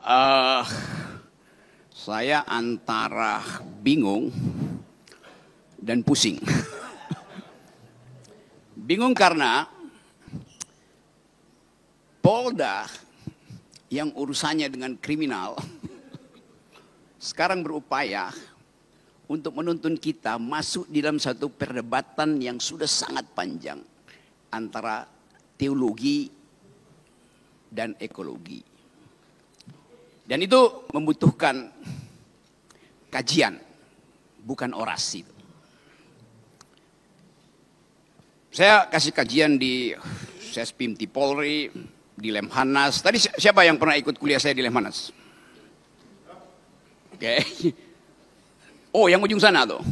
Eh, saya antara bingung dan pusing. Bingung karena Polda yang urusannya dengan kriminal sekarang berupaya untuk menuntun kita masuk di dalam satu perdebatan yang sudah sangat panjang antara teologi dan ekologi. Dan itu membutuhkan kajian, bukan orasi. Saya kasih kajian di Sespimti Polri, di Lemhanas. Tadi siapa yang pernah ikut kuliah saya di Lemhanas? Oke. Oh, yang ujung sana tuh.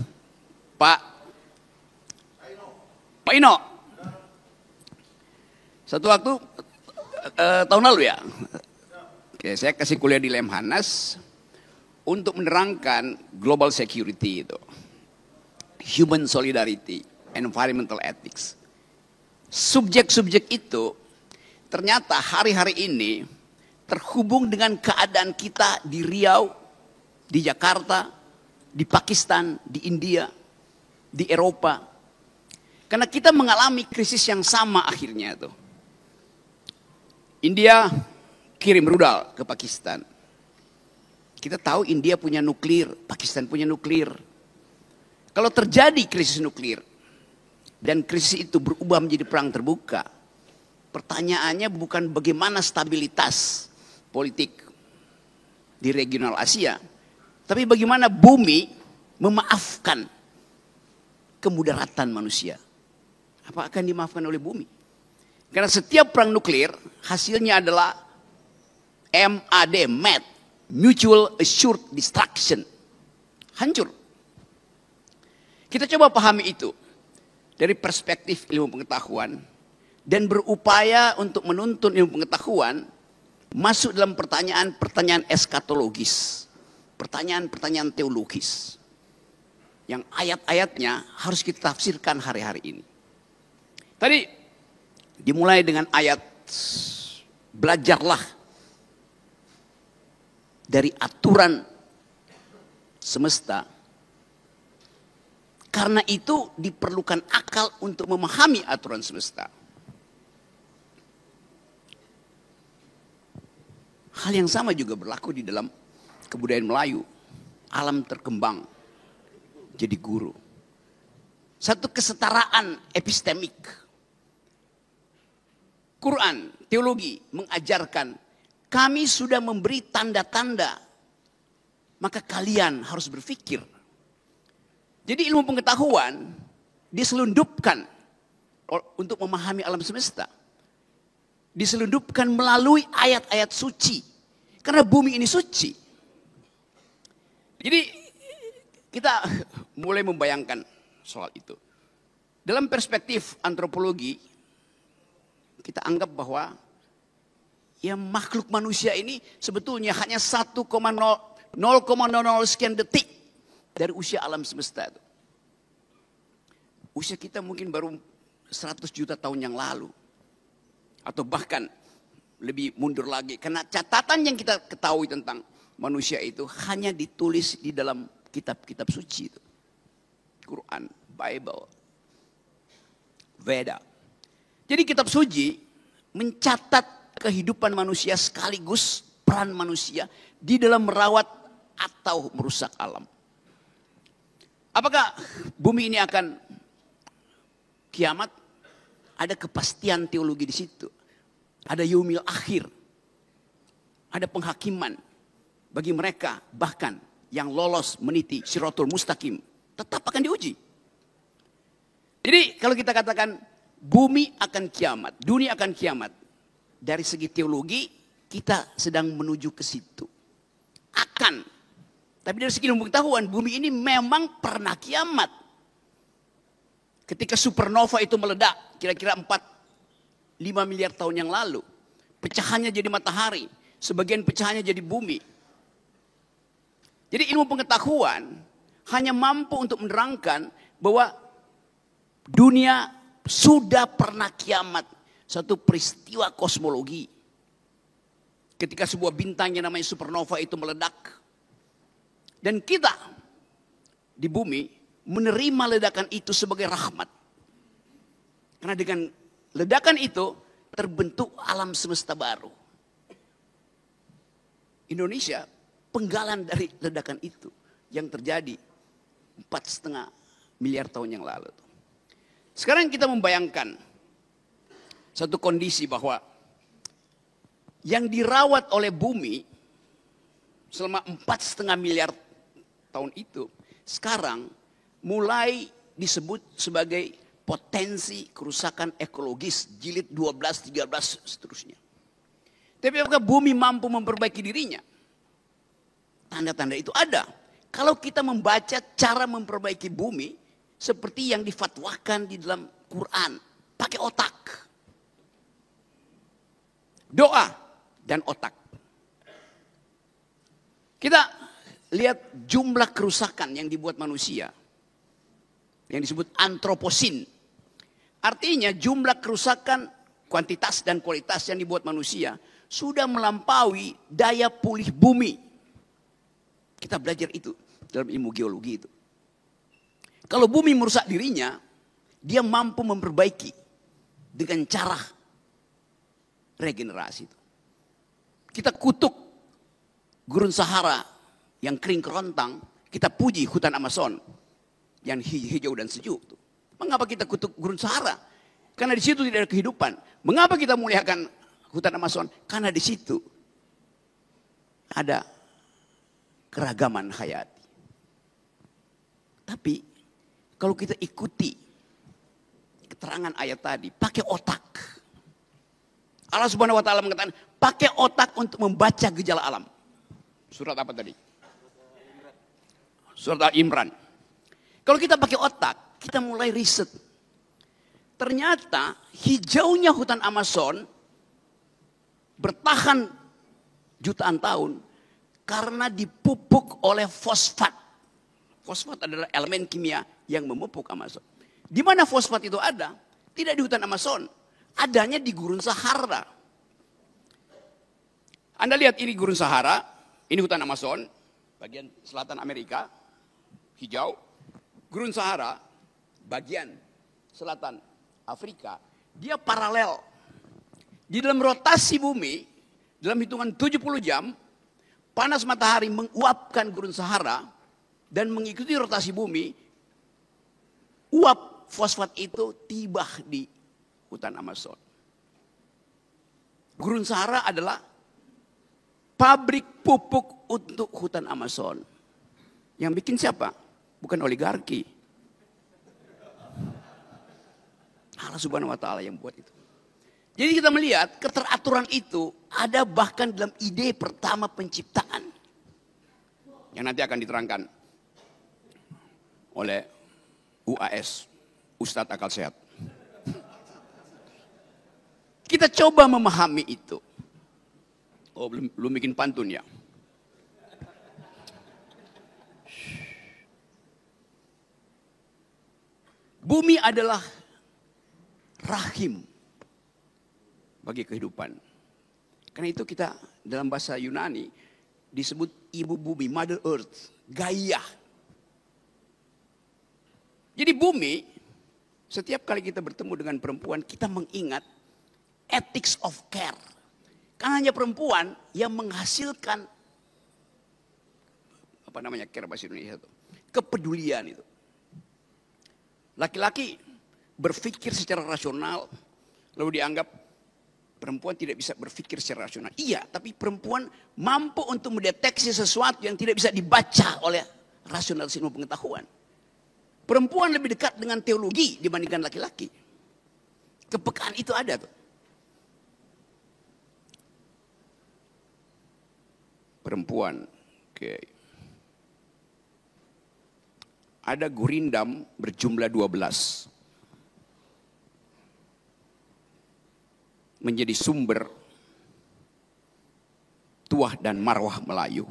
Pak Ino. Satu waktu tahun lalu ya. Oke, saya kasih kuliah di Lemhanas untuk menerangkan global security itu. Human solidarity, environmental ethics. Subjek-subjek itu ternyata hari-hari ini terhubung dengan keadaan kita di Riau, di Jakarta, di Pakistan, di India, di Eropa. Karena kita mengalami krisis yang sama akhirnya tuh. India kirim rudal ke Pakistan. Kita tahu India punya nuklir, Pakistan punya nuklir. Kalau terjadi krisis nuklir dan krisis itu berubah menjadi perang terbuka, pertanyaannya bukan bagaimana stabilitas politik di regional Asia, tapi bagaimana bumi memaafkan kemudaratan manusia. Apa akan dimaafkan oleh bumi? Karena setiap perang nuklir hasilnya adalah MAD, MAD, Mutual Assured Destruction. Hancur. Kita coba pahami itu dari perspektif ilmu pengetahuan dan berupaya untuk menuntun ilmu pengetahuan masuk dalam pertanyaan-pertanyaan eskatologis, pertanyaan-pertanyaan teologis yang ayat-ayatnya harus kita tafsirkan hari-hari ini. Tadi dimulai dengan ayat belajarlah dari aturan semesta. Karena itu diperlukan akal untuk memahami aturan semesta. Hal yang sama juga berlaku di dalam kebudayaan Melayu. Alam terkembang jadi guru. Satu kesetaraan epistemik. Quran, teologi mengajarkan kami sudah memberi tanda-tanda, maka kalian harus berpikir. Jadi ilmu pengetahuan diselundupkan untuk memahami alam semesta. Diselundupkan melalui ayat-ayat suci. Karena bumi ini suci. Jadi kita mulai membayangkan soal itu. Dalam perspektif antropologi, kita anggap bahwa ya makhluk manusia ini sebetulnya hanya 0,00 sekian detik dari usia alam semesta itu. Usia kita mungkin baru 100 juta tahun yang lalu. Atau bahkan lebih mundur lagi. Karena catatan yang kita ketahui tentang manusia itu hanya ditulis di dalam kitab-kitab suci itu. Quran, Bible, Veda. Jadi kitab suci mencatat kehidupan manusia sekaligus peran manusia di dalam merawat atau merusak alam. Apakah bumi ini akan kiamat? Ada kepastian teologi di situ. Ada yaumil akhir. Ada penghakiman bagi mereka bahkan yang lolos meniti Shiratul Mustaqim tetap akan diuji. Jadi kalau kita katakan bumi akan kiamat, dunia akan kiamat. Dari segi teologi, kita sedang menuju ke situ. Akan. Tapi dari segi ilmu pengetahuan, bumi ini memang pernah kiamat. Ketika supernova itu meledak, kira-kira 4-5 miliar tahun yang lalu. Pecahannya jadi matahari, sebagian pecahannya jadi bumi. Jadi ilmu pengetahuan hanya mampu untuk menerangkan bahwa dunia sudah pernah kiamat. Satu peristiwa kosmologi. ketika sebuah bintang yang namanya supernova itu meledak. Dan kita di bumi menerima ledakan itu sebagai rahmat. Karena dengan ledakan itu terbentuk alam semesta baru. Indonesia penggalan dari ledakan itu yang terjadi 4,5 miliar tahun yang lalu. Sekarang kita membayangkan satu kondisi bahwa yang dirawat oleh bumi selama 4,5 miliar tahun itu sekarang mulai disebut sebagai potensi kerusakan ekologis jilid 12, 13 seterusnya. Tapi apakah bumi mampu memperbaiki dirinya? Tanda-tanda itu ada. Kalau kita membaca cara memperbaiki bumi seperti yang difatwakan di dalam Quran, pakai otak. Doa dan otak. Kita lihat jumlah kerusakan yang dibuat manusia. Yang disebut antroposin. Artinya jumlah kerusakan kuantitas dan kualitas yang dibuat manusia sudah melampaui daya pulih bumi. Kita belajar itu dalam ilmu geologi itu. Kalau bumi merusak dirinya, dia mampu memperbaiki dengan cara regenerasi itu. Kita kutuk gurun Sahara yang kering kerontang, kita puji hutan Amazon yang hijau dan sejuk. Mengapa kita kutuk gurun Sahara? Karena di situ tidak ada kehidupan. Mengapa kita muliakan hutan Amazon? Karena di situ ada keragaman hayati. Tapi kalau kita ikuti keterangan ayat tadi, pakai otak. Allah Subhanahu wa taala mengatakan, pakai otak untuk membaca gejala alam. Surat apa tadi? Surat Al-Imran. Kalau kita pakai otak, kita mulai riset. Ternyata hijaunya hutan Amazon bertahan jutaan tahun karena dipupuk oleh fosfat. Fosfat adalah elemen kimia yang memupuk Amazon. Di mana fosfat itu ada? Tidak di hutan Amazon. Adanya di gurun Sahara. Anda lihat ini gurun Sahara, ini hutan Amazon, bagian selatan Amerika, hijau. Gurun Sahara, bagian selatan Afrika, dia paralel. Di dalam rotasi bumi, dalam hitungan 70 jam, panas matahari menguapkan gurun Sahara dan mengikuti rotasi bumi, uap fosfat itu tiba di hutan Amazon. Gurun Sahara adalah pabrik pupuk untuk hutan Amazon. Yang bikin siapa? Bukan oligarki. Allah Subhanahu wa taala yang buat itu. Jadi kita melihat keteraturan itu ada bahkan dalam ide pertama penciptaan. Yang nanti akan diterangkan oleh UAS, Ustadz Akal Sehat. Kita coba memahami itu. Oh, belum bikin pantun ya. Bumi adalah rahim bagi kehidupan. Karena itu kita dalam bahasa Yunani disebut ibu bumi, Mother Earth, Gaia. Jadi bumi, setiap kali kita bertemu dengan perempuan, kita mengingat ethics of care. Karena hanya perempuan yang menghasilkan care bahasa Indonesia itu, kepedulian itu. Laki-laki berpikir secara rasional, lalu dianggap perempuan tidak bisa berpikir secara rasional. Iya, tapi perempuan mampu untuk mendeteksi sesuatu yang tidak bisa dibaca oleh rasionalisme pengetahuan. Perempuan lebih dekat dengan teologi dibandingkan laki-laki. Kepekaan itu ada tuh. Perempuan, oke. Ada gurindam berjumlah 12. Menjadi sumber tuah dan marwah Melayu.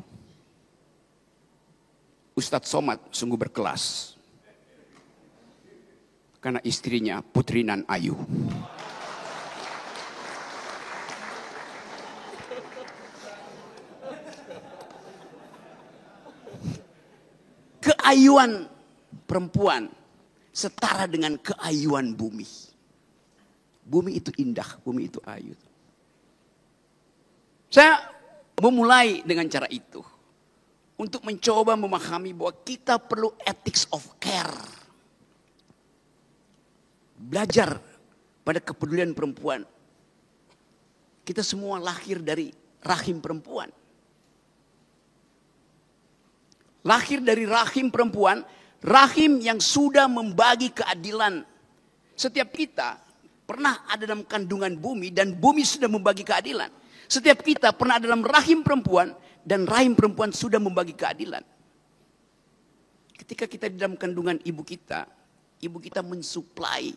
Ustadz Somad sungguh berkelas. Karena istrinya Putri Nan Ayu. keayuan perempuan setara dengan keayuan bumi. Bumi itu indah, bumi itu ayu. Saya memulai dengan cara itu. Untuk mencoba memahami bahwa kita perlu ethics of care. Belajar pada kepedulian perempuan. Kita semua lahir dari rahim perempuan. Lahir dari rahim perempuan, rahim yang sudah membagi keadilan. Setiap kita pernah ada dalam kandungan bumi dan bumi sudah membagi keadilan. Setiap kita pernah ada dalam rahim perempuan dan rahim perempuan sudah membagi keadilan. Ketika kita di dalam kandungan ibu kita mensuplai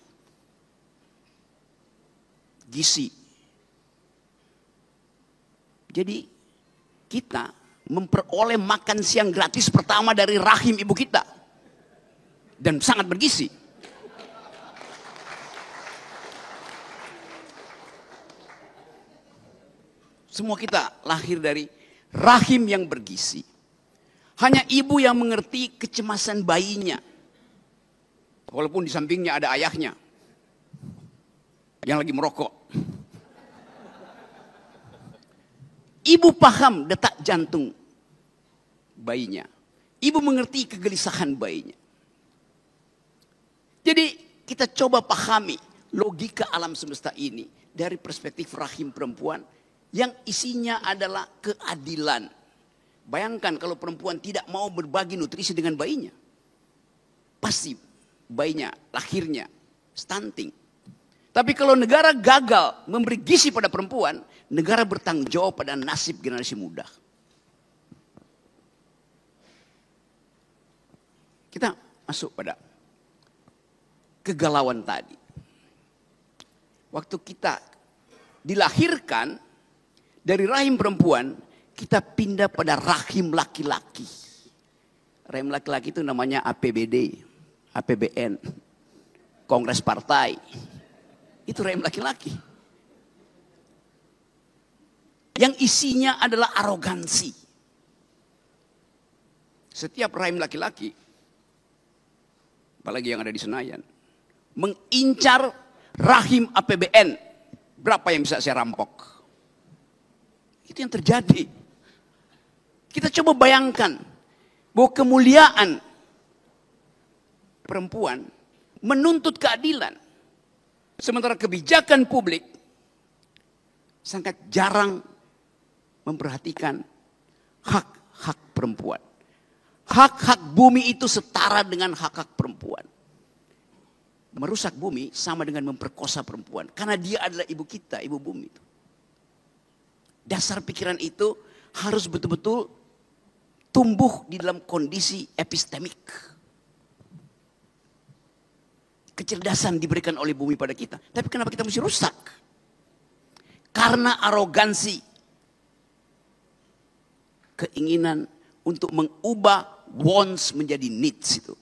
gizi. Jadi kita memperoleh makan siang gratis pertama dari rahim ibu kita. Dan sangat bergizi. Semua kita lahir dari rahim yang bergizi. Hanya ibu yang mengerti kecemasan bayinya. Walaupun di sampingnya ada ayahnya yang lagi merokok. Ibu paham detak jantung bayinya. Ibu mengerti kegelisahan bayinya. Jadi kita coba pahami logika alam semesta ini dari perspektif rahim perempuan yang isinya adalah keadilan. Bayangkan kalau perempuan tidak mau berbagi nutrisi dengan bayinya. Pasti bayinya, lahirnya, stunting. Tapi kalau negara gagal memberi gizi pada perempuan, negara bertanggung jawab pada nasib generasi muda. Kita masuk pada kegalauan tadi. Waktu kita dilahirkan dari rahim perempuan, kita pindah pada rahim laki-laki. Rahim laki-laki itu namanya APBD, APBN, Kongres Partai. Itu rahim laki-laki. Yang isinya adalah arogansi. Setiap rahim laki-laki, apalagi yang ada di Senayan, mengincar rahim APBN. Berapa yang bisa saya rampok? Itu yang terjadi. Kita coba bayangkan bahwa kemuliaan perempuan menuntut keadilan. Sementara kebijakan publik sangat jarang memperhatikan hak-hak perempuan. Hak-hak bumi itu setara dengan hak-hak perempuan. Merusak bumi sama dengan memperkosa perempuan. Karena dia adalah ibu kita, ibu bumi itu. Dasar pikiran itu harus betul-betul tumbuh di dalam kondisi epistemik. Kecerdasan diberikan oleh bumi pada kita. Tapi kenapa kita mesti rusak? Karena arogansi. Keinginan untuk mengubah wants menjadi needs itu.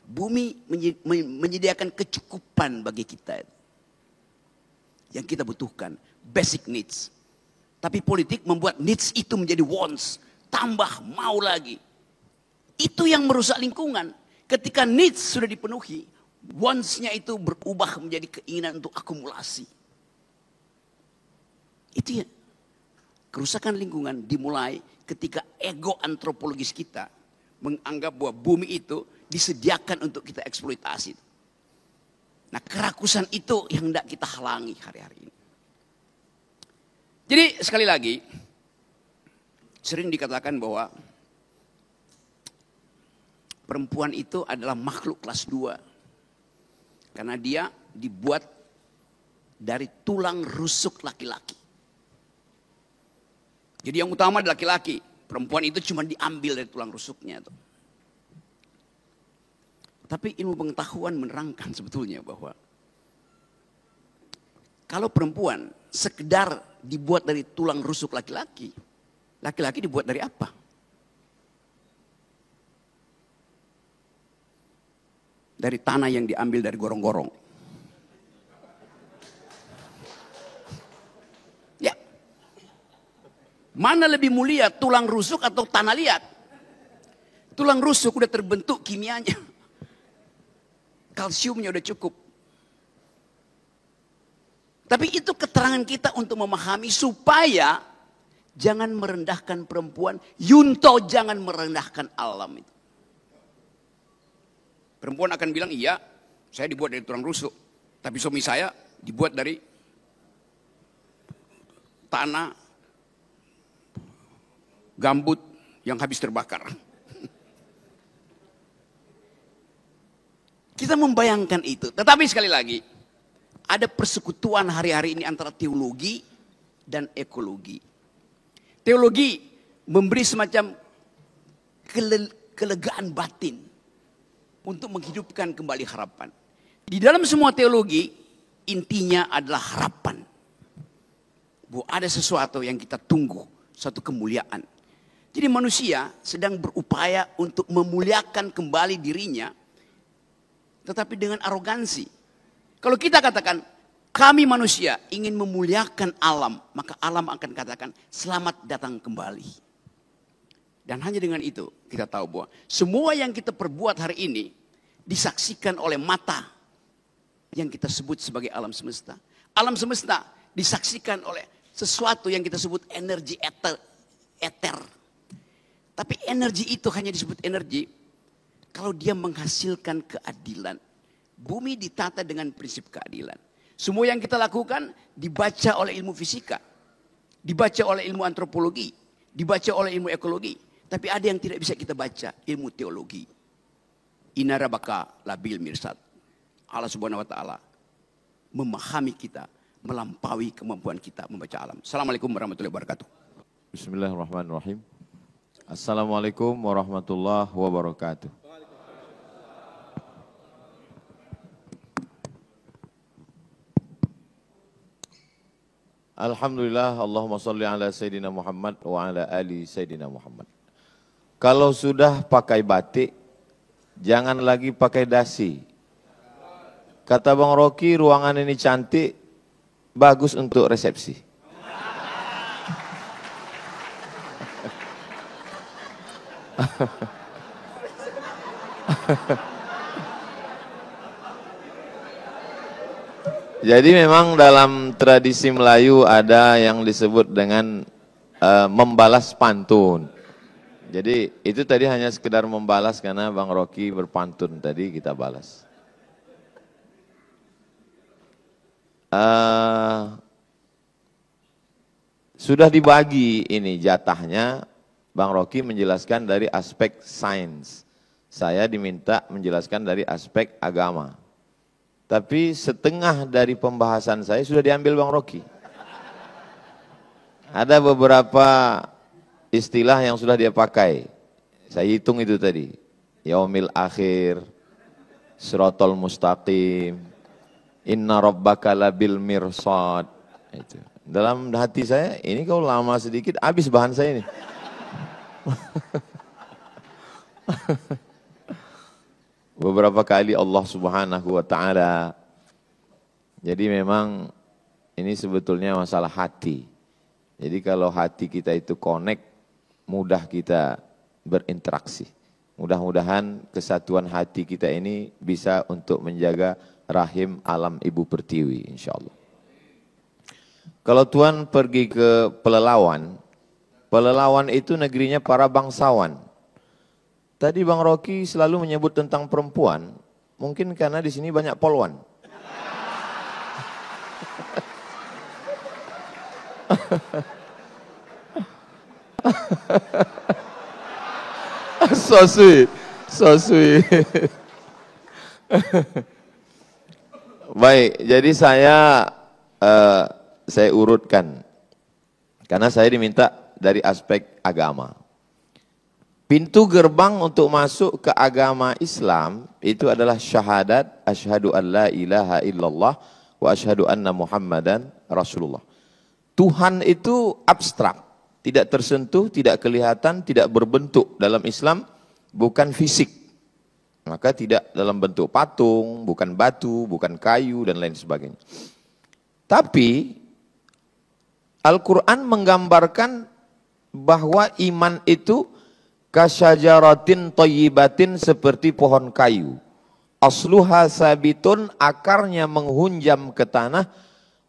Bumi menyediakan kecukupan bagi kita. Yang kita butuhkan. Basic needs. Tapi politik membuat needs itu menjadi wants. Tambah mau lagi. Itu yang merusak lingkungan. Ketika needs sudah dipenuhi, wants-nya itu berubah menjadi keinginan untuk akumulasi. Itu ya. Kerusakan lingkungan dimulai ketika ego antropologis kita menganggap bahwa bumi itu disediakan untuk kita eksploitasi. Nah, kerakusan itu yang hendak kita halangi hari-hari ini. Jadi sekali lagi, sering dikatakan bahwa perempuan itu adalah makhluk kelas 2. Karena dia dibuat dari tulang rusuk laki-laki. Jadi yang utama adalah laki-laki. Perempuan itu cuma diambil dari tulang rusuknya. Tapi ilmu pengetahuan menerangkan sebetulnya bahwa kalau perempuan sekedar dibuat dari tulang rusuk laki-laki, laki-laki dibuat dari apa? Dari tanah yang diambil dari gorong-gorong. Ya. Mana lebih mulia, tulang rusuk atau tanah liat? Tulang rusuk udah terbentuk kimianya. Kalsiumnya udah cukup. Tapi itu keterangan kita untuk memahami supaya jangan merendahkan perempuan. Yunto jangan merendahkan alam itu. Perempuan akan bilang, iya saya dibuat dari tulang rusuk. Tapi suami saya dibuat dari tanah gambut yang habis terbakar. Kita membayangkan itu. Tetapi sekali lagi, ada persekutuan hari-hari ini antara teologi dan ekologi. Teologi memberi semacam kelegaan batin untuk menghidupkan kembali harapan. Di dalam semua teologi, intinya adalah harapan. Bahwa ada sesuatu yang kita tunggu, suatu kemuliaan. Jadi manusia sedang berupaya untuk memuliakan kembali dirinya, tetapi dengan arogansi. Kalau kita katakan, kami manusia ingin memuliakan alam, maka alam akan katakan, selamat datang kembali. Dan hanya dengan itu, kita tahu bahwa semua yang kita perbuat hari ini, disaksikan oleh mata yang kita sebut sebagai alam semesta. Alam semesta disaksikan oleh sesuatu yang kita sebut energi eter. Tapi energi itu hanya disebut energi kalau dia menghasilkan keadilan. Bumi ditata dengan prinsip keadilan. Semua yang kita lakukan dibaca oleh ilmu fisika, dibaca oleh ilmu antropologi, dibaca oleh ilmu ekologi. Tapi ada yang tidak bisa kita baca, ilmu teologi. Inarabaka labil mirsad. Allah Subhanahu wa taala memahami kita, melampaui kemampuan kita membaca alam. Assalamualaikum warahmatullahi wabarakatuh. Bismillahirrahmanirrahim. Assalamualaikum warahmatullahi wabarakatuh. Alhamdulillah, Allahumma salli ala Sayyidina Muhammad wa ala ali Sayyidina Muhammad. Kalau sudah pakai batik, jangan lagi pakai dasi. Kata Bang Rocky, ruangan ini cantik, bagus untuk resepsi. Jadi memang dalam tradisi Melayu ada yang disebut dengan membalas pantun. Jadi itu tadi hanya sekedar membalas karena Bang Rocky berpantun tadi kita balas. Sudah dibagi ini jatahnya, Bang Rocky menjelaskan dari aspek sains. Saya diminta menjelaskan dari aspek agama. Tapi setengah dari pembahasan saya sudah diambil Bang Rocky. Ada beberapa istilah yang sudah dia pakai. Saya hitung itu tadi. Yaumil akhir, siratal mustaqim, inna rabbaka labil mirsad. Itu. Dalam hati saya, ini kalau lama sedikit habis bahan saya ini. Beberapa kali Allah Subhanahu wa taala. Jadi memang ini sebetulnya masalah hati. Jadi kalau hati kita itu connect, mudah kita berinteraksi. Mudah-mudahan kesatuan hati kita ini bisa untuk menjaga rahim alam ibu pertiwi, insyaallah. Kalau Tuhan pergi ke Pelelawan, Pelelawan itu negerinya para bangsawan. Tadi Bang Rocky selalu menyebut tentang perempuan, mungkin karena di sini banyak polwan. So sweet, so sweet. Baik, jadi saya urutkan, karena saya diminta dari aspek agama. Pintu gerbang untuk masuk ke agama Islam itu adalah syahadat asyhadu an la ilaha illallah wa asyhadu anna Muhammadan Rasulullah. Tuhan itu abstrak, tidak tersentuh, tidak kelihatan, tidak berbentuk. Dalam Islam bukan fisik. Maka tidak dalam bentuk patung, bukan batu, bukan kayu dan lain sebagainya. Tapi Al-Qur'an menggambarkan bahwa iman itu Kasyajaratin thayyibatin, seperti pohon kayu. Asluha sabitun, akarnya menghunjam ke tanah.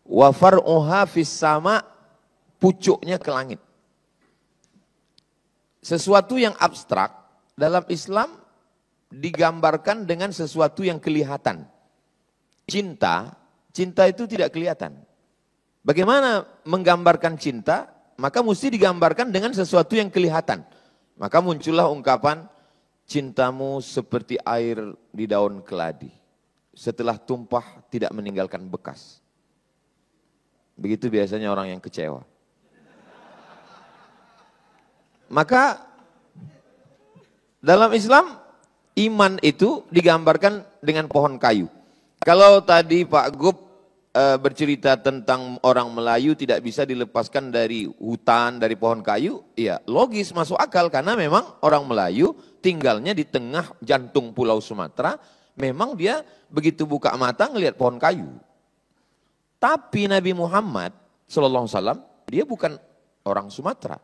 Wa far'uha fis sama, pucuknya ke langit. Sesuatu yang abstrak dalam Islam digambarkan dengan sesuatu yang kelihatan. Cinta itu tidak kelihatan. Bagaimana menggambarkan cinta? Maka mesti digambarkan dengan sesuatu yang kelihatan. Maka muncullah ungkapan, cintamu seperti air di daun keladi. Setelah tumpah tidak meninggalkan bekas. Begitu biasanya orang yang kecewa. Maka dalam Islam, iman itu digambarkan dengan pohon kayu. Kalau tadi Pak Gub bercerita tentang orang Melayu tidak bisa dilepaskan dari hutan, dari pohon kayu, ya logis, masuk akal, karena memang orang Melayu tinggalnya di tengah jantung Pulau Sumatera, memang dia begitu buka mata ngelihat pohon kayu. Tapi Nabi Muhammad SAW, dia bukan orang Sumatera,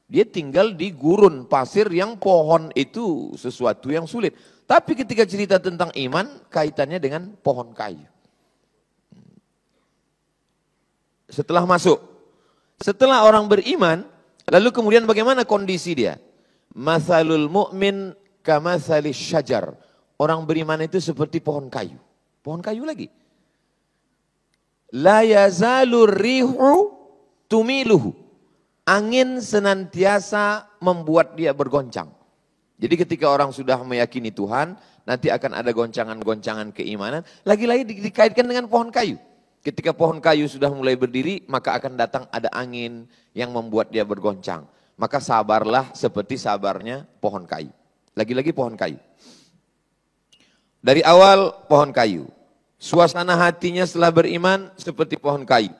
dia tinggal di gurun pasir yang pohon itu sesuatu yang sulit. Tapi ketika cerita tentang iman, kaitannya dengan pohon kayu. Setelah orang beriman, lalu kemudian bagaimana kondisi dia? Mathalul mu'min kamathalis syajar. Orang beriman itu seperti pohon kayu. Pohon kayu lagi. La yazalur rihu tumiluhu. Angin senantiasa membuat dia bergoncang. Jadi ketika orang sudah meyakini Tuhan, nanti akan ada goncangan-goncangan keimanan. Lagi-lagi dikaitkan dengan pohon kayu. Ketika pohon kayu sudah mulai berdiri, maka akan datang ada angin yang membuat dia bergoncang. Maka sabarlah seperti sabarnya pohon kayu. Lagi-lagi pohon kayu. Dari awal pohon kayu. Suasana hatinya setelah beriman seperti pohon kayu.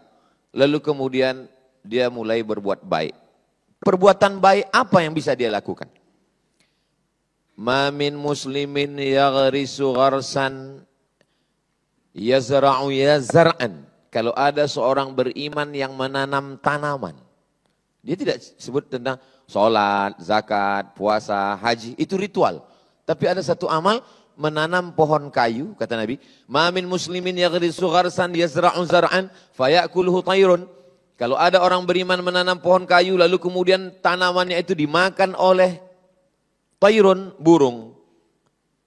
Lalu kemudian dia mulai berbuat baik. Perbuatan baik apa yang bisa dia lakukan? Ma min muslimin yaghrisu gharsan yazra'u yazra'an. Kalau ada seorang beriman yang menanam tanaman. Dia tidak sebut tentang sholat, zakat, puasa, haji. Itu ritual. Tapi ada satu amal, menanam pohon kayu, kata Nabi. Ma min muslimin yaghrisu gharsan yazra'u zar'an fayakuluhu tayrun. Kalau ada orang beriman menanam pohon kayu, lalu kemudian tanamannya itu dimakan oleh tayrun, burung.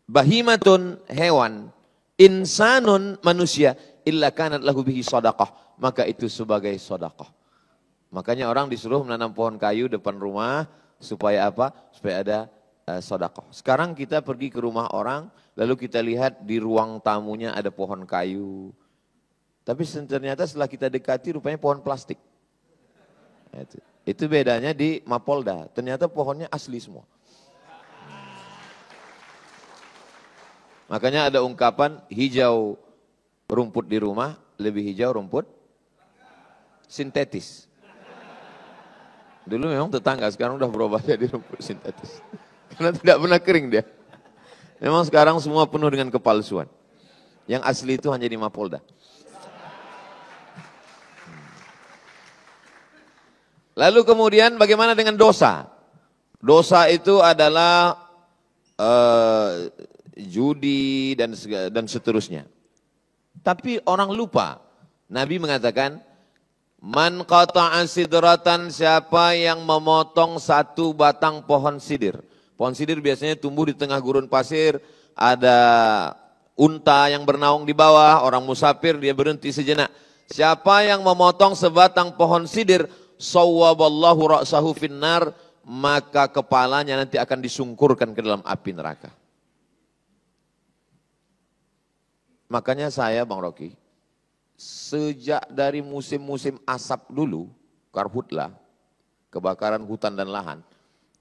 Bahimatun, hewan. Insanun, manusia, illa kanat lahu bihi sadaqah, maka itu sebagai sedekah. Makanya orang disuruh menanam pohon kayu depan rumah supaya apa? Supaya ada sedekah. Sekarang kita pergi ke rumah orang, lalu kita lihat di ruang tamunya ada pohon kayu. Tapi ternyata setelah kita dekati rupanya pohon plastik. Itu bedanya di Mapolda. Ternyata pohonnya asli semua. Makanya ada ungkapan hijau rumput di rumah, lebih hijau rumput sintetis. Dulu memang tetangga, sekarang udah berubah jadi rumput sintetis. Karena tidak pernah kering dia. Memang sekarang semua penuh dengan kepalsuan. Yang asli itu hanya di Mapolda. Lalu kemudian bagaimana dengan dosa? Dosa itu adalah judi dan seterusnya. Tapi orang lupa. Nabi mengatakan, man qata'a sidratan, siapa yang memotong satu batang pohon sidir. Pohon sidir biasanya tumbuh di tengah gurun pasir, ada unta yang bernaung di bawah, orang musafir dia berhenti sejenak. Siapa yang memotong sebatang pohon sidir, sawwaballahu ra'sahu finnar, maka kepalanya nanti akan disungkurkan ke dalam api neraka. Makanya saya Bang Rocky, sejak dari musim-musim asap dulu, karhutlah, kebakaran hutan dan lahan,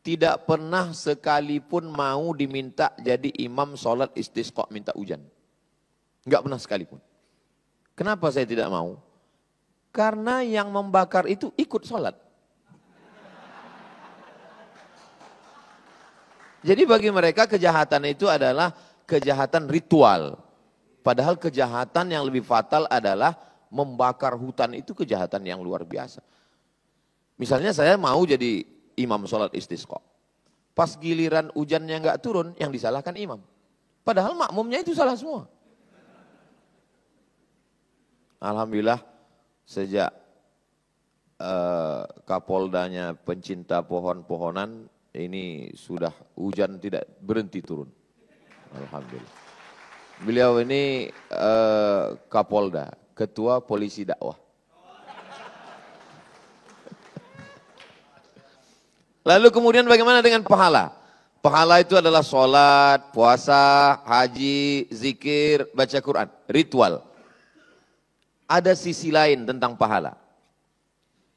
tidak pernah sekalipun mau diminta jadi imam sholat istisqa minta hujan. Enggak pernah sekalipun. Kenapa saya tidak mau? Karena yang membakar itu ikut sholat. Jadi bagi mereka kejahatan itu adalah kejahatan ritual. Padahal kejahatan yang lebih fatal adalah membakar hutan, itu kejahatan yang luar biasa. Misalnya saya mau jadi imam sholat istisqa. Pas giliran hujannya nggak turun, yang disalahkan imam. Padahal makmumnya itu salah semua. Alhamdulillah sejak Kapoldanya pencinta pohon-pohonan, ini sudah hujan tidak berhenti turun. Alhamdulillah. Beliau ini Kapolda, Ketua Polisi Dakwah. Lalu kemudian bagaimana dengan pahala? Pahala itu adalah sholat, puasa, haji, zikir, baca Quran, ritual. Ada sisi lain tentang pahala.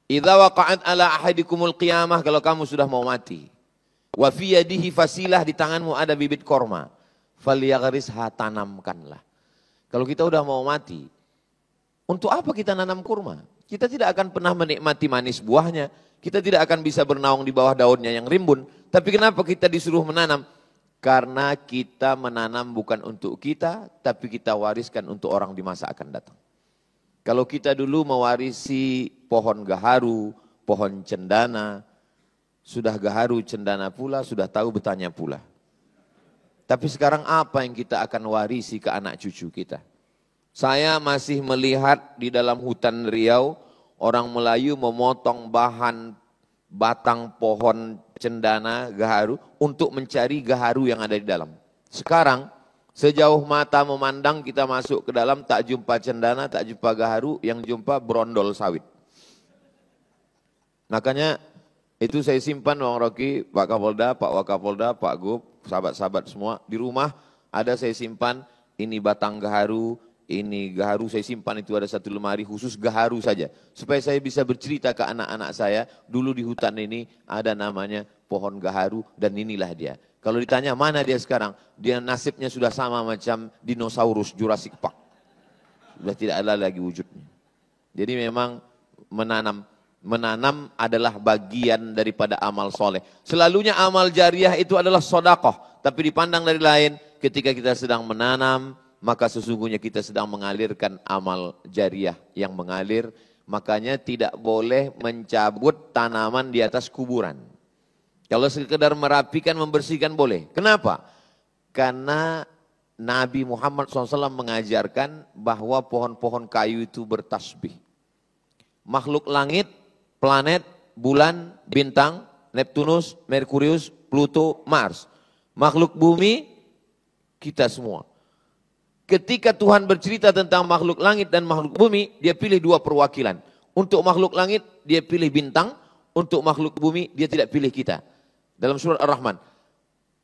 Idza waqa'at ala ahadikumul qiyamah, kalau kamu sudah mau mati. Wa fi yadihi fasilah, di tanganmu ada bibit korma. Falyaghrisha, tanamkanlah. Kalau kita udah mau mati, untuk apa kita nanam kurma? Kita tidak akan pernah menikmati manis buahnya. Kita tidak akan bisa bernaung di bawah daunnya yang rimbun. Tapi kenapa kita disuruh menanam? Karena kita menanam bukan untuk kita, tapi kita wariskan untuk orang di masa akan datang. Kalau kita dulu mewarisi pohon gaharu, pohon cendana, sudah gaharu cendana pula, sudah tahu betahnya pula. Tapi sekarang apa yang kita akan warisi ke anak cucu kita? Saya masih melihat di dalam hutan Riau, orang Melayu memotong bahan batang pohon cendana gaharu untuk mencari gaharu yang ada di dalam. Sekarang sejauh mata memandang kita masuk ke dalam, tak jumpa cendana, tak jumpa gaharu, yang jumpa brondol sawit. Makanya itu saya simpan Bang Rocky, Pak Kapolda, Pak Wakapolda, Pak Gub, sahabat-sahabat semua. Di rumah ada saya simpan, ini batang gaharu, ini gaharu, saya simpan itu ada satu lemari khusus gaharu saja. Supaya saya bisa bercerita ke anak-anak saya, dulu di hutan ini ada namanya pohon gaharu dan inilah dia. Kalau ditanya mana dia sekarang, dia nasibnya sudah sama macam dinosaurus Jurassic Park. Sudah tidak ada lagi wujudnya. Jadi memang menanam adalah bagian daripada amal soleh. Selalunya amal jariah itu adalah sodakoh. Tapi dipandang dari lain, ketika kita sedang menanam, maka sesungguhnya kita sedang mengalirkan amal jariah yang mengalir. Makanya tidak boleh mencabut tanaman di atas kuburan. Kalau sekedar merapikan, membersihkan boleh. Kenapa? Karena Nabi Muhammad SAW mengajarkan bahwa pohon-pohon kayu itu bertasbih. Makhluk langit, planet, bulan, bintang, Neptunus, Merkurius, Pluto, Mars. Makhluk bumi, kita semua. Ketika Tuhan bercerita tentang makhluk langit dan makhluk bumi, dia pilih dua perwakilan. Untuk makhluk langit, dia pilih bintang. Untuk makhluk bumi, dia tidak pilih kita. Dalam surat Ar-Rahman,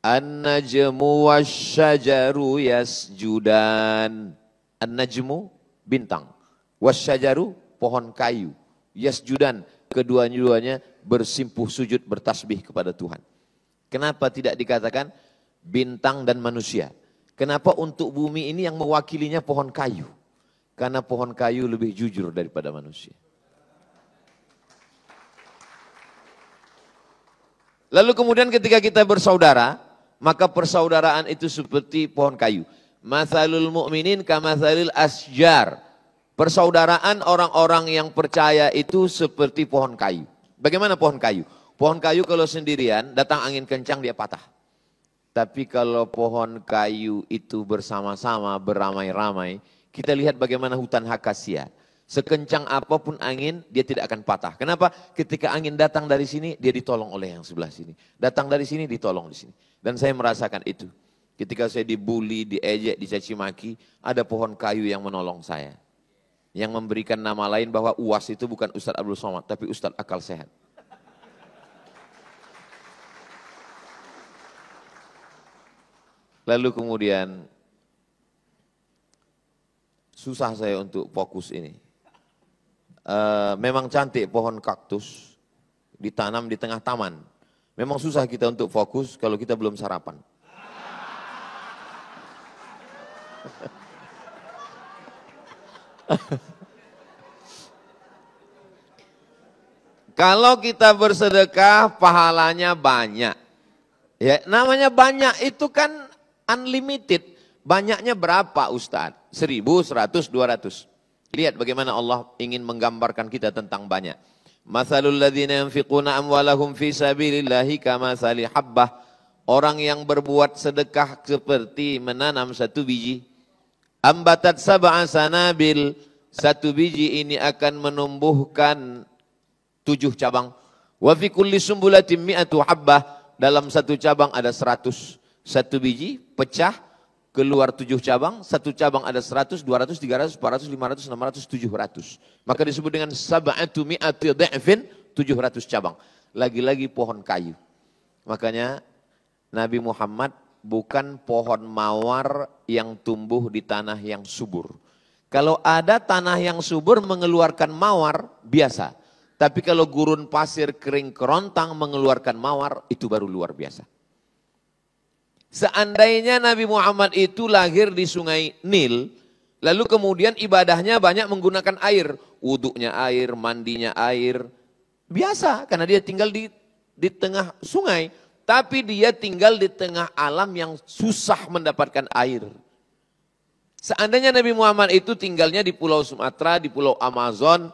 An-najmu wasyajaru yasjudan. An-najmu, bintang. Wasyajaru, pohon kayu. Yasjudan, kedua-duanya bersimpuh sujud bertasbih kepada Tuhan. Kenapa tidak dikatakan bintang dan manusia? Kenapa untuk bumi ini yang mewakilinya pohon kayu? Karena pohon kayu lebih jujur daripada manusia. Lalu kemudian ketika kita bersaudara, maka persaudaraan itu seperti pohon kayu. Mathalul mu'minin kamathalil asjar. Persaudaraan orang-orang yang percaya itu seperti pohon kayu. Bagaimana pohon kayu? Pohon kayu kalau sendirian, datang angin kencang dia patah. Tapi kalau pohon kayu itu bersama-sama, beramai-ramai, kita lihat bagaimana hutan akasia. Sekencang apapun angin, dia tidak akan patah. Kenapa? Ketika angin datang dari sini, dia ditolong oleh yang sebelah sini. Datang dari sini, ditolong di sini. Dan saya merasakan itu. Ketika saya dibully, diejek, dicaci maki, ada pohon kayu yang menolong saya. Yang memberikan nama lain bahwa UAS itu bukan Ustadz Abdul Somad, tapi Ustadz Akal Sehat. Lalu kemudian, susah saya untuk fokus ini. Memang cantik pohon kaktus ditanam di tengah taman. Memang susah kita untuk fokus kalau kita belum sarapan. Kalau kita bersedekah pahalanya banyak. Ya, namanya banyak itu kan unlimited. Banyaknya berapa Ustadz? 1000, 100, 200. Lihat bagaimana Allah ingin menggambarkan kita tentang banyak. Mathalul ladzina yunfiquna amwalahum fi sabilillahi kamathali habbah Orang yang berbuat sedekah seperti menanam satu biji. Ambatat sab'a sanabil. Satu biji ini akan menumbuhkan 7 cabang. Wa fi kulli sumbulatin mi'atu habbah. Dalam satu cabang ada 100. Satu biji pecah keluar 7 cabang. Satu cabang ada 100, 200, 300, 400, 500, 600, 700. Maka disebut dengan sab'atu mi'ati dha'fin, 700 cabang. Lagi-lagi pohon kayu. Makanya Nabi Muhammad bukan pohon mawar yang tumbuh di tanah yang subur. Kalau ada tanah yang subur mengeluarkan mawar, biasa. Tapi kalau gurun pasir kering kerontang mengeluarkan mawar, itu baru luar biasa. Seandainya Nabi Muhammad itu lahir di sungai Nil, lalu kemudian ibadahnya banyak menggunakan air. Wuduknya air, mandinya air. Biasa, karena dia tinggal di tengah sungai. Tapi dia tinggal di tengah alam yang susah mendapatkan air. Seandainya Nabi Muhammad itu tinggalnya di Pulau Sumatera, di Pulau Amazon,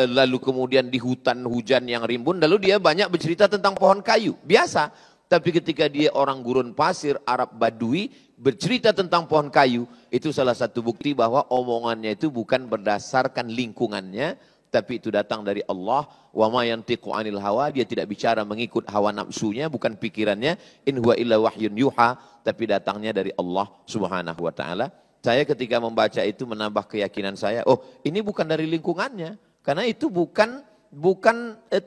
lalu kemudian di hutan hujan yang rimbun, lalu dia banyak bercerita tentang pohon kayu. Biasa, tapi ketika dia orang gurun pasir, Arab Badui, bercerita tentang pohon kayu, itu salah satu bukti bahwa omongannya itu bukan berdasarkan lingkungannya, tapi itu datang dari Allah. Wa ma yantiqu 'anil hawa, dia tidak bicara mengikut hawa nafsunya, bukan pikirannya. In huwa illa wahyun yuha, tapi datangnya dari Allah Subhanahu wa taala. Saya ketika membaca itu menambah keyakinan saya, oh, ini bukan dari lingkungannya, karena itu bukan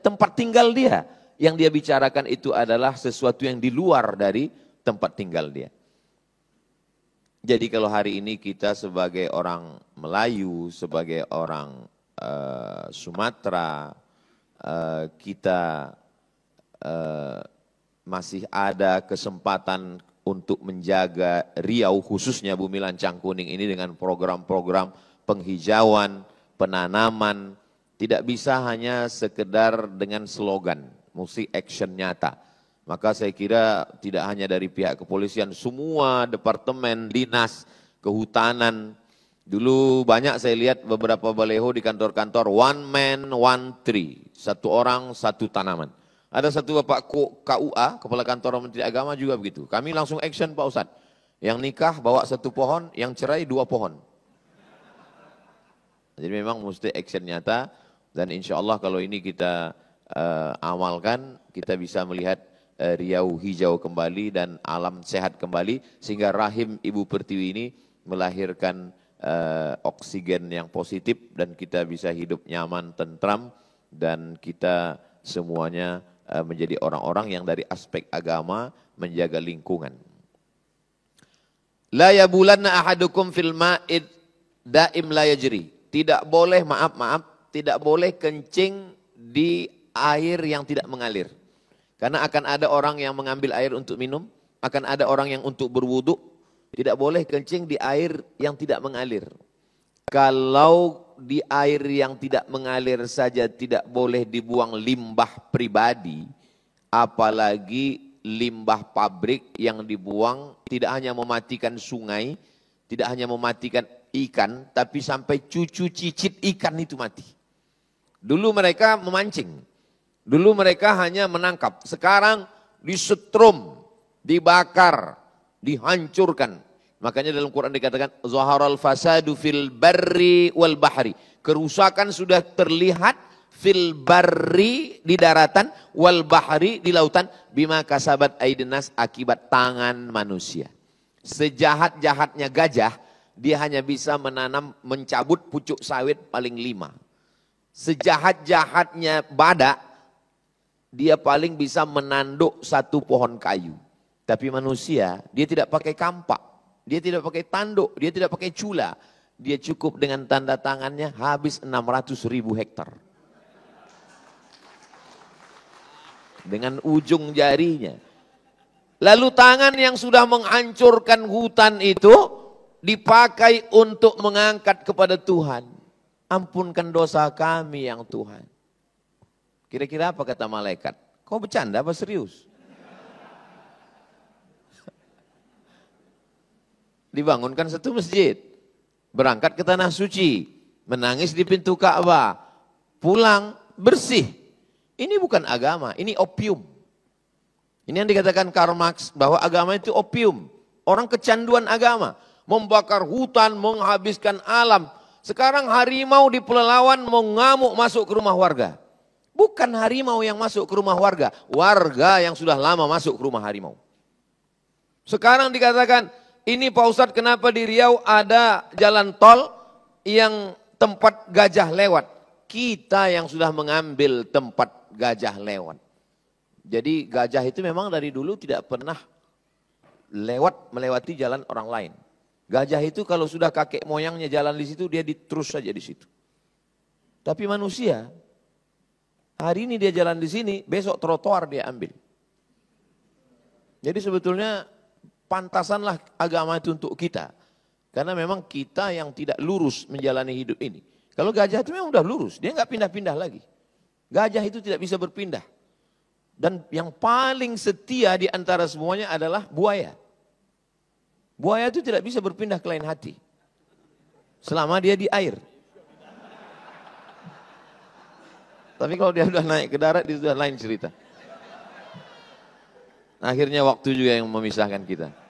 tempat tinggal dia. Yang dia bicarakan itu adalah sesuatu yang di luar dari tempat tinggal dia. Jadi kalau hari ini kita sebagai orang Melayu, sebagai orang Sumatera, kita masih ada kesempatan untuk menjaga Riau, khususnya Bumi Lancang Kuning ini dengan program-program penghijauan, penanaman. Tidak bisa hanya sekedar dengan slogan, mesti action nyata. Maka saya kira tidak hanya dari pihak kepolisian, semua departemen, dinas, kehutanan. Dulu banyak saya lihat beberapa baleho di kantor-kantor, one man, one tree. Satu orang, satu tanaman. Ada satu Bapak KUA, Kepala Kantor Menteri Agama juga begitu. Kami langsung action Pak Ustadz. Yang nikah bawa 1 pohon, yang cerai 2 pohon. Jadi memang mesti action nyata. Dan insya Allah kalau ini kita amalkan, kita bisa melihat Riau hijau kembali dan alam sehat kembali. Sehingga rahim Ibu Pertiwi ini melahirkan oksigen yang positif dan kita bisa hidup nyaman, tentram, dan kita semuanya menjadi orang-orang yang dari aspek agama menjaga lingkungan. La yabulanna ahadukum fil ma'id daim la yajri. Tidak boleh, tidak boleh kencing di air yang tidak mengalir. Karena akan ada orang yang mengambil air untuk minum, akan ada orang yang untuk berwudu. Tidak boleh kencing di air yang tidak mengalir. Kalau di air yang tidak mengalir saja tidak boleh dibuang limbah pribadi, apalagi limbah pabrik yang dibuang tidak hanya mematikan sungai, tidak hanya mematikan ikan, tapi sampai cucu cicit ikan itu mati. Dulu mereka memancing, dulu mereka hanya menangkap, sekarang disetrum, dibakar, dihancurkan. Makanya dalam Quran dikatakan zaharal fasadu fil barri wal bahri. Kerusakan sudah terlihat fil barri di daratan, wal bahri di lautan, bima kasabat aydin nas, akibat tangan manusia. Sejahat-jahatnya gajah, dia hanya bisa menanam, mencabut pucuk sawit paling 5. Sejahat-jahatnya badak, dia paling bisa menanduk 1 pohon kayu. Tapi manusia, dia tidak pakai kampak. Dia tidak pakai tanduk, dia tidak pakai cula. Dia cukup dengan tanda tangannya habis 600.000 hektar. Dengan ujung jarinya. Lalu tangan yang sudah menghancurkan hutan itu dipakai untuk mengangkat kepada Tuhan. Ampunkan dosa kami yang Tuhan. Kira-kira apa kata malaikat? Kau bercanda apa serius? Dibangunkan 1 masjid, berangkat ke tanah suci, menangis di pintu Ka'bah, pulang bersih. Ini bukan agama, ini opium. Ini yang dikatakan Karl Marx bahwa agama itu opium. Orang kecanduan agama. Membakar hutan, menghabiskan alam. Sekarang harimau di Pelalawan mau ngamuk masuk ke rumah warga. Bukan harimau yang masuk ke rumah warga. Warga yang sudah lama masuk ke rumah harimau. Sekarang dikatakan, ini Pak Ustadz kenapa di Riau ada jalan tol yang tempat gajah lewat. Kita yang sudah mengambil tempat gajah lewat. Jadi gajah itu memang dari dulu tidak pernah melewati jalan orang lain. Gajah itu kalau sudah kakek moyangnya jalan di situ, dia terus saja di situ. Tapi manusia, hari ini dia jalan di sini, besok trotoar dia ambil. Jadi sebetulnya pantasanlah agama itu untuk kita. Karena memang kita yang tidak lurus menjalani hidup ini. Kalau gajah itu memang udah lurus, dia nggak pindah-pindah lagi. Gajah itu tidak bisa berpindah. Dan yang paling setia di antara semuanya adalah buaya. Buaya itu tidak bisa berpindah ke lain hati. Selama dia di air. Tapi kalau dia sudah naik ke darat, itu sudah lain cerita. Akhirnya waktu juga yang memisahkan kita.